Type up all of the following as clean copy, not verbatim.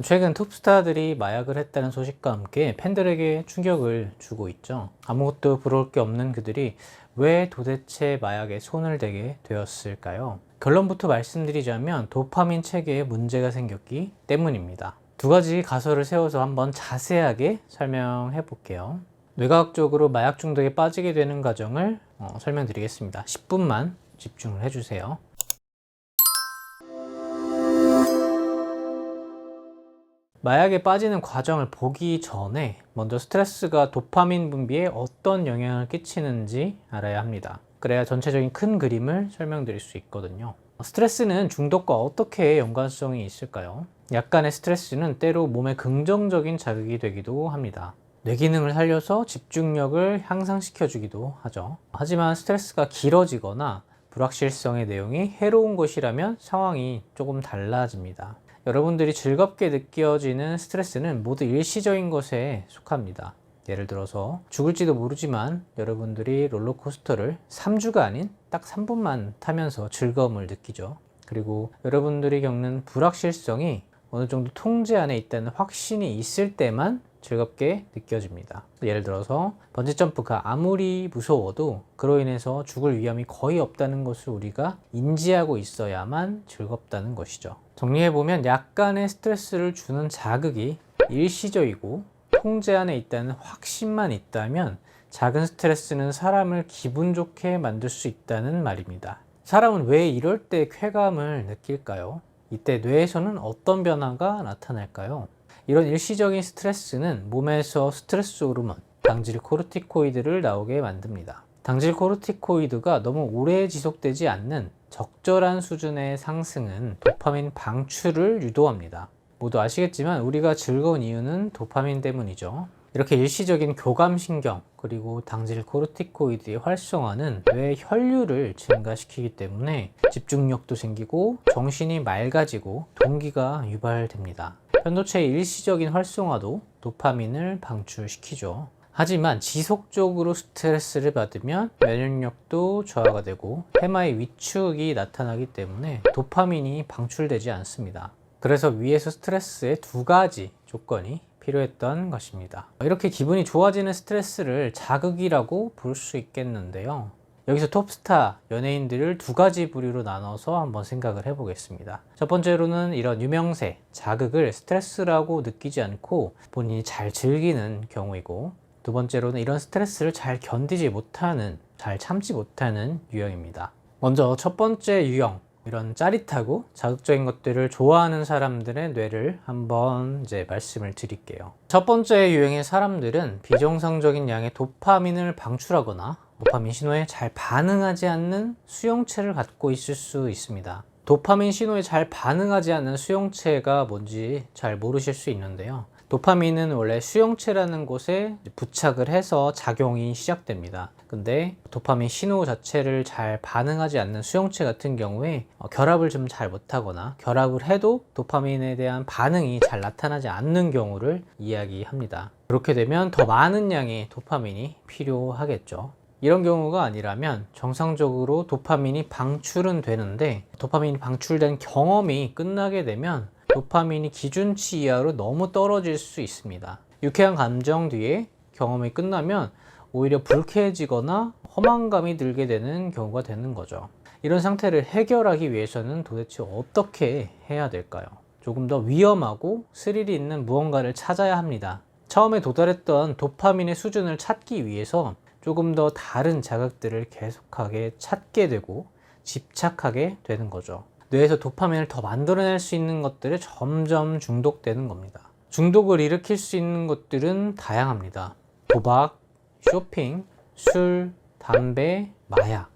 최근 톱스타들이 마약을 했다는 소식과 함께 팬들에게 충격을 주고 있죠. 아무것도 부러울 게 없는 그들이 왜 도대체 마약에 손을 대게 되었을까요? 결론부터 말씀드리자면 도파민 체계에 문제가 생겼기 때문입니다. 두 가지 가설을 세워서 한번 자세하게 설명해 볼게요. 뇌과학적으로 마약 중독에 빠지게 되는 과정을 설명드리겠습니다. 10분만 집중을 해주세요. 마약에 빠지는 과정을 보기 전에 먼저 스트레스가 도파민 분비에 어떤 영향을 끼치는지 알아야 합니다. 그래야 전체적인 큰 그림을 설명드릴 수 있거든요. 스트레스는 중독과 어떻게 연관성이 있을까요? 약간의 스트레스는 때로 몸에 긍정적인 자극이 되기도 합니다. 뇌 기능을 살려서 집중력을 향상시켜 주기도 하죠. 하지만 스트레스가 길어지거나 불확실성의 내용이 해로운 것이라면 상황이 조금 달라집니다. 여러분들이 즐겁게 느껴지는 스트레스는 모두 일시적인 것에 속합니다. 예를 들어서 죽을지도 모르지만 여러분들이 롤러코스터를 3주가 아닌 딱 3분만 타면서 즐거움을 느끼죠. 그리고 여러분들이 겪는 불확실성이 어느 정도 통제 안에 있다는 확신이 있을 때만 즐겁게 느껴집니다. 예를 들어서 번지점프가 아무리 무서워도 그로 인해서 죽을 위험이 거의 없다는 것을 우리가 인지하고 있어야만 즐겁다는 것이죠. 정리해보면 약간의 스트레스를 주는 자극이 일시적이고 통제 안에 있다는 확신만 있다면 작은 스트레스는 사람을 기분 좋게 만들 수 있다는 말입니다. 사람은 왜 이럴 때 쾌감을 느낄까요? 이때 뇌에서는 어떤 변화가 나타날까요? 이런 일시적인 스트레스는 몸에서 스트레스 호르몬, 당질 코르티코이드를 나오게 만듭니다. 당질 코르티코이드가 너무 오래 지속되지 않는 적절한 수준의 상승은 도파민 방출을 유도합니다. 모두 아시겠지만 우리가 즐거운 이유는 도파민 때문이죠. 이렇게 일시적인 교감신경 그리고 당질 코르티코이드의 활성화는 뇌 혈류를 증가시키기 때문에 집중력도 생기고 정신이 맑아지고 동기가 유발됩니다. 편도체의 일시적인 활성화도 도파민을 방출시키죠. 하지만 지속적으로 스트레스를 받으면 면역력도 저하가 되고 해마의 위축이 나타나기 때문에 도파민이 방출되지 않습니다. 그래서 위에서 스트레스의 두 가지 조건이 필요했던 것입니다. 이렇게 기분이 좋아지는 스트레스를 자극이라고 볼 수 있겠는데요. 여기서 톱스타 연예인들을 두 가지 부류로 나눠서 한번 생각을 해보겠습니다. 첫 번째로는 이런 유명세, 자극을 스트레스라고 느끼지 않고 본인이 잘 즐기는 경우이고, 두 번째로는 이런 스트레스를 잘 견디지 못하는, 잘 참지 못하는 유형입니다. 먼저 첫 번째 유형, 이런 짜릿하고 자극적인 것들을 좋아하는 사람들의 뇌를 한번 말씀을 드릴게요. 첫 번째 유형의 사람들은 비정상적인 양의 도파민을 방출하거나 도파민 신호에 잘 반응하지 않는 수용체를 갖고 있을 수 있습니다. 도파민 신호에 잘 반응하지 않는 수용체가 뭔지 잘 모르실 수 있는데요. 도파민은 원래 수용체라는 곳에 부착을 해서 작용이 시작됩니다. 근데 도파민 신호 자체를 잘 반응하지 않는 수용체 같은 경우에 결합을 좀 잘 못하거나 결합을 해도 도파민에 대한 반응이 잘 나타나지 않는 경우를 이야기합니다. 그렇게 되면 더 많은 양의 도파민이 필요하겠죠. 이런 경우가 아니라면 정상적으로 도파민이 방출은 되는데 도파민이 방출된 경험이 끝나게 되면 도파민이 기준치 이하로 너무 떨어질 수 있습니다. 유쾌한 감정 뒤에 경험이 끝나면 오히려 불쾌해지거나 허망감이 들게 되는 경우가 되는 거죠. 이런 상태를 해결하기 위해서는 도대체 어떻게 해야 될까요? 조금 더 위험하고 스릴이 있는 무언가를 찾아야 합니다. 처음에 도달했던 도파민의 수준을 찾기 위해서 조금 더 다른 자극들을 계속하게 찾게 되고 집착하게 되는 거죠. 뇌에서 도파민을 더 만들어낼 수 있는 것들에 점점 중독되는 겁니다. 중독을 일으킬 수 있는 것들은 다양합니다. 도박, 쇼핑, 술, 담배, 마약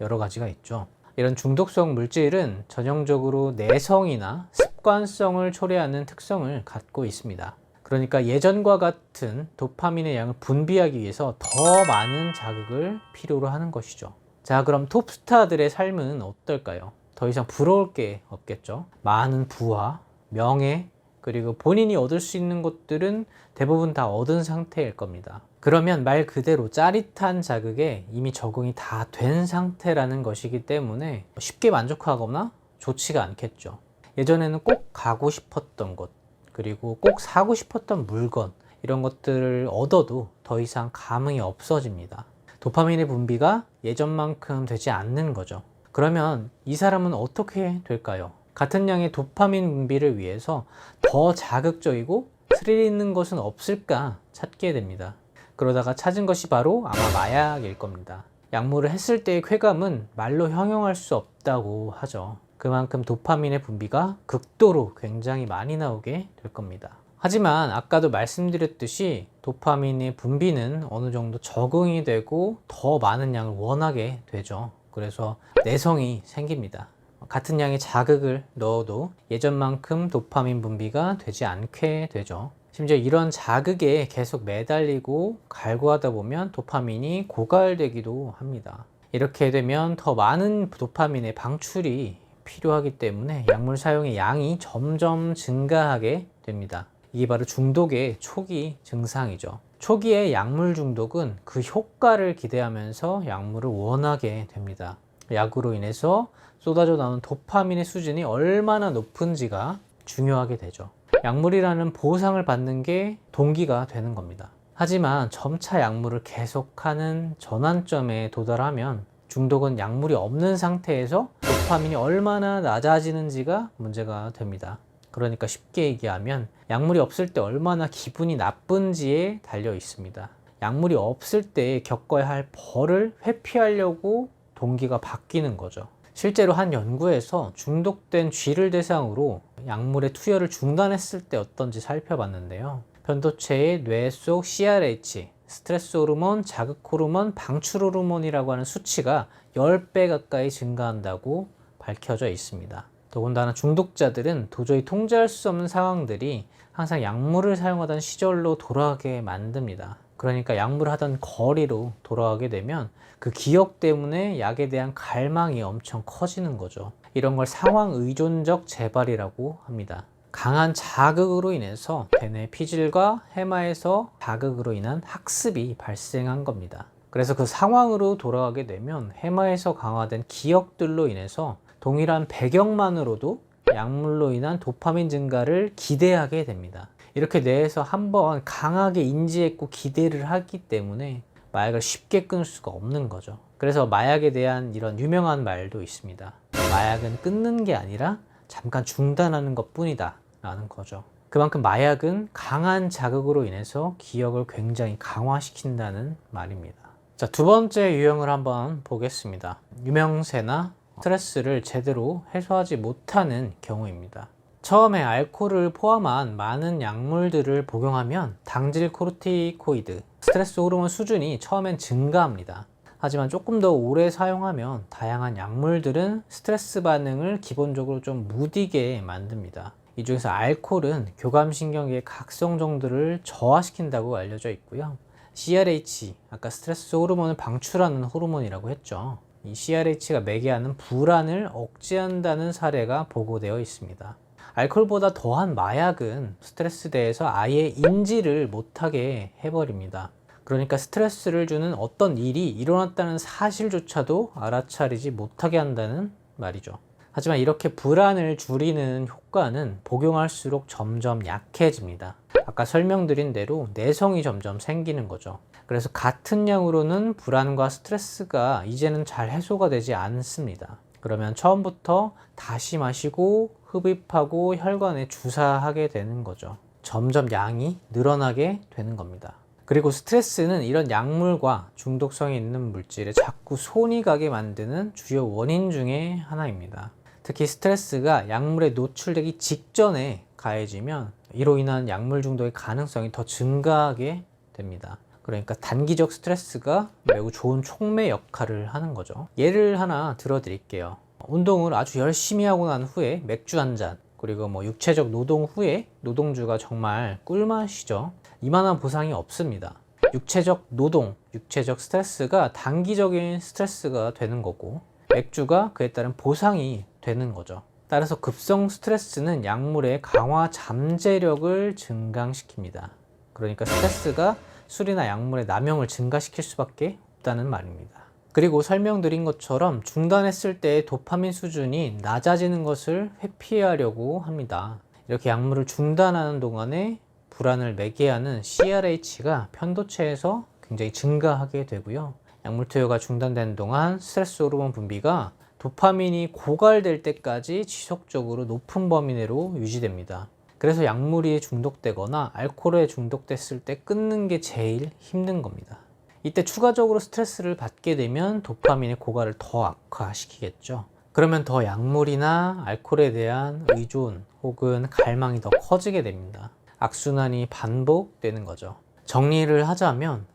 여러 가지가 있죠. 이런 중독성 물질은 전형적으로 내성이나 습관성을 초래하는 특성을 갖고 있습니다. 그러니까 예전과 같은 도파민의 양을 분비하기 위해서 더 많은 자극을 필요로 하는 것이죠. 자, 그럼 톱스타들의 삶은 어떨까요? 더 이상 부러울 게 없겠죠. 많은 부와 명예, 그리고 본인이 얻을 수 있는 것들은 대부분 다 얻은 상태일 겁니다. 그러면 말 그대로 짜릿한 자극에 이미 적응이 다 된 상태라는 것이기 때문에 쉽게 만족하거나 좋지가 않겠죠. 예전에는 꼭 가고 싶었던 곳, 그리고 꼭 사고 싶었던 물건, 이런 것들을 얻어도 더 이상 감흥이 없어집니다. 도파민의 분비가 예전만큼 되지 않는 거죠. 그러면 이 사람은 어떻게 될까요? 같은 양의 도파민 분비를 위해서 더 자극적이고 스릴 있는 것은 없을까 찾게 됩니다. 그러다가 찾은 것이 바로 아마 마약일 겁니다. 약물을 했을 때의 쾌감은 말로 형용할 수 없다고 하죠. 그만큼 도파민의 분비가 극도로 굉장히 많이 나오게 될 겁니다. 하지만 아까도 말씀드렸듯이 도파민의 분비는 어느 정도 적응이 되고 더 많은 양을 원하게 되죠. 그래서 내성이 생깁니다. 같은 양의 자극을 넣어도 예전만큼 도파민 분비가 되지 않게 되죠. 심지어 이런 자극에 계속 매달리고 갈구하다 보면 도파민이 고갈되기도 합니다. 이렇게 되면 더 많은 도파민의 방출이 필요하기 때문에 약물 사용의 양이 점점 증가하게 됩니다. 이게 바로 중독의 초기 증상이죠. 초기의 약물 중독은 그 효과를 기대하면서 약물을 원하게 됩니다. 약으로 인해서 쏟아져 나오는 도파민의 수준이 얼마나 높은지가 중요하게 되죠. 약물이라는 보상을 받는 게 동기가 되는 겁니다. 하지만 점차 약물을 계속하는 전환점에 도달하면 중독은 약물이 없는 상태에서 도파민이 얼마나 낮아지는지가 문제가 됩니다. 그러니까 쉽게 얘기하면 약물이 없을 때 얼마나 기분이 나쁜지에 달려 있습니다. 약물이 없을 때 겪어야 할 벌을 회피하려고 동기가 바뀌는 거죠. 실제로 한 연구에서 중독된 쥐를 대상으로 약물의 투여를 중단했을 때 어떤지 살펴봤는데요. 변도체의 뇌 속 CRH, 스트레스 호르몬, 자극 호르몬, 방출 호르몬이라고 하는 수치가 10배 가까이 증가한다고 밝혀져 있습니다. 더군다나 중독자들은 도저히 통제할 수 없는 상황들이 항상 약물을 사용하던 시절로 돌아가게 만듭니다. 그러니까 약물을 하던 거리로 돌아가게 되면 그 기억 때문에 약에 대한 갈망이 엄청 커지는 거죠. 이런 걸 상황 의존적 재발이라고 합니다. 강한 자극으로 인해서 대뇌 피질과 해마에서 자극으로 인한 학습이 발생한 겁니다. 그래서 그 상황으로 돌아가게 되면 해마에서 강화된 기억들로 인해서 동일한 배경만으로도 약물로 인한 도파민 증가를 기대하게 됩니다. 이렇게 뇌에서 한번 강하게 인지했고 기대를 하기 때문에 마약을 쉽게 끊을 수가 없는 거죠. 그래서 마약에 대한 이런 유명한 말도 있습니다. 마약은 끊는 게 아니라 잠깐 중단하는 것 뿐이다 라는 거죠. 그만큼 마약은 강한 자극으로 인해서 기억을 굉장히 강화시킨다는 말입니다. 자, 두 번째 유형을 한번 보겠습니다. 유명세나 스트레스를 제대로 해소하지 못하는 경우입니다. 처음에 알코올을 포함한 많은 약물들을 복용하면 당질 코르티코이드, 스트레스 호르몬 수준이 처음엔 증가합니다. 하지만 조금 더 오래 사용하면 다양한 약물들은 스트레스 반응을 기본적으로 좀 무디게 만듭니다. 이 중에서 알코올은 교감신경계의 각성 정도를 저하시킨다고 알려져 있고요. CRH, 아까 스트레스 호르몬을 방출하는 호르몬이라고 했죠. 이 CRH가 매개하는 불안을 억제한다는 사례가 보고되어 있습니다. 알코올보다 더한 마약은 스트레스대에서 아예 인지를 못하게 해버립니다. 그러니까 스트레스를 주는 어떤 일이 일어났다는 사실조차도 알아차리지 못하게 한다는 말이죠. 하지만 이렇게 불안을 줄이는 효과는 복용할수록 점점 약해집니다. 아까 설명드린 대로 내성이 점점 생기는 거죠. 그래서 같은 양으로는 불안과 스트레스가 이제는 잘 해소가 되지 않습니다. 그러면 처음부터 다시 마시고 흡입하고 혈관에 주사하게 되는 거죠. 점점 양이 늘어나게 되는 겁니다. 그리고 스트레스는 이런 약물과 중독성이 있는 물질에 자꾸 손이 가게 만드는 주요 원인 중에 하나입니다. 특히 스트레스가 약물에 노출되기 직전에 가해지면 이로 인한 약물 중독의 가능성이 더 증가하게 됩니다. 그러니까 단기적 스트레스가 매우 좋은 촉매 역할을 하는 거죠. 예를 하나 들어 드릴게요. 운동을 아주 열심히 하고 난 후에 맥주 한 잔, 그리고 육체적 노동 후에 노동주가 정말 꿀맛이죠. 이만한 보상이 없습니다. 육체적 노동, 육체적 스트레스가 단기적인 스트레스가 되는 거고, 맥주가 그에 따른 보상이 되는 거죠. 따라서 급성 스트레스는 약물의 강화 잠재력을 증강시킵니다. 그러니까 스트레스가 술이나 약물의 남용을 증가시킬 수밖에 없다는 말입니다. 그리고 설명드린 것처럼 중단했을 때 도파민 수준이 낮아지는 것을 회피하려고 합니다. 이렇게 약물을 중단하는 동안에 불안을 매개하는 CRH가 편도체에서 굉장히 증가하게 되고요. 약물 투여가 중단되는 동안 스트레스 호르몬 분비가 도파민이 고갈될 때까지 지속적으로 높은 범위 내로 유지됩니다. 그래서 약물이 중독되거나 알코올에 중독됐을 때 끊는 게 제일 힘든 겁니다. 이때 추가적으로 스트레스를 받게 되면 도파민의 고갈을 더 악화시키겠죠. 그러면 더 약물이나 알코올에 대한 의존 혹은 갈망이 더 커지게 됩니다. 악순환이 반복되는 거죠. 정리를 하자면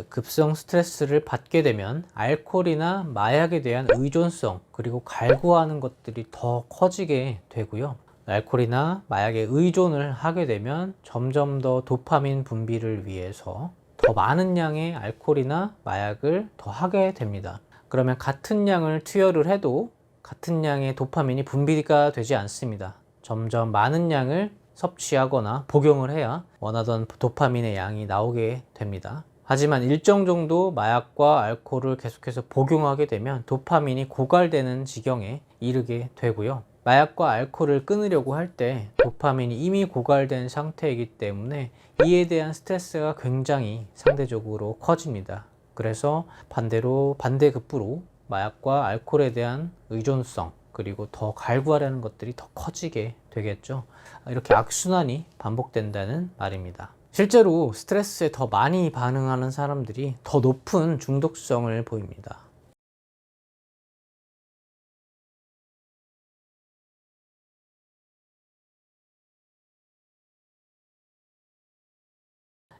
급성 스트레스를 받게 되면 알코올이나 마약에 대한 의존성 그리고 갈구하는 것들이 더 커지게 되고요. 알코올이나 마약에 의존을 하게 되면 점점 더 도파민 분비를 위해서 더 많은 양의 알코올이나 마약을 더 하게 됩니다. 그러면 같은 양을 투여를 해도 같은 양의 도파민이 분비가 되지 않습니다. 점점 많은 양을 섭취하거나 복용을 해야 원하던 도파민의 양이 나오게 됩니다. 하지만 일정 정도 마약과 알코올을 계속해서 복용하게 되면 도파민이 고갈되는 지경에 이르게 되고요. 마약과 알코올을 끊으려고 할 때 도파민이 이미 고갈된 상태이기 때문에 이에 대한 스트레스가 굉장히 상대적으로 커집니다. 그래서 반대급부로 마약과 알코올에 대한 의존성 그리고 더 갈구하려는 것들이 더 커지게 되겠죠. 이렇게 악순환이 반복된다는 말입니다. 실제로 스트레스에 더 많이 반응하는 사람들이 더 높은 중독성을 보입니다.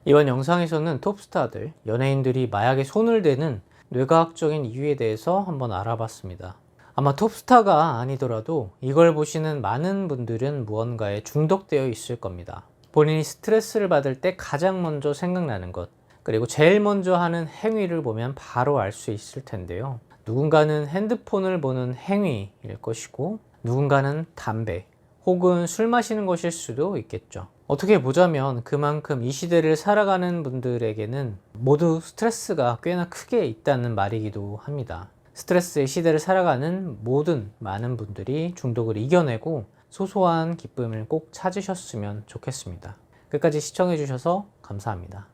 이번 영상에서는 톱스타들, 연예인들이 마약에 손을 대는 뇌과학적인 이유에 대해서 한번 알아봤습니다. 아마 톱스타가 아니더라도 이걸 보시는 많은 분들은 무언가에 중독되어 있을 겁니다. 본인이 스트레스를 받을 때 가장 먼저 생각나는 것, 그리고 제일 먼저 하는 행위를 보면 바로 알 수 있을 텐데요. 누군가는 핸드폰을 보는 행위일 것이고, 누군가는 담배 혹은 술 마시는 것일 수도 있겠죠. 어떻게 보자면 그만큼 이 시대를 살아가는 분들에게는 모두 스트레스가 꽤나 크게 있다는 말이기도 합니다. 스트레스의 시대를 살아가는 많은 분들이 중독을 이겨내고 소소한 기쁨을 꼭 찾으셨으면 좋겠습니다. 끝까지 시청해 주셔서 감사합니다.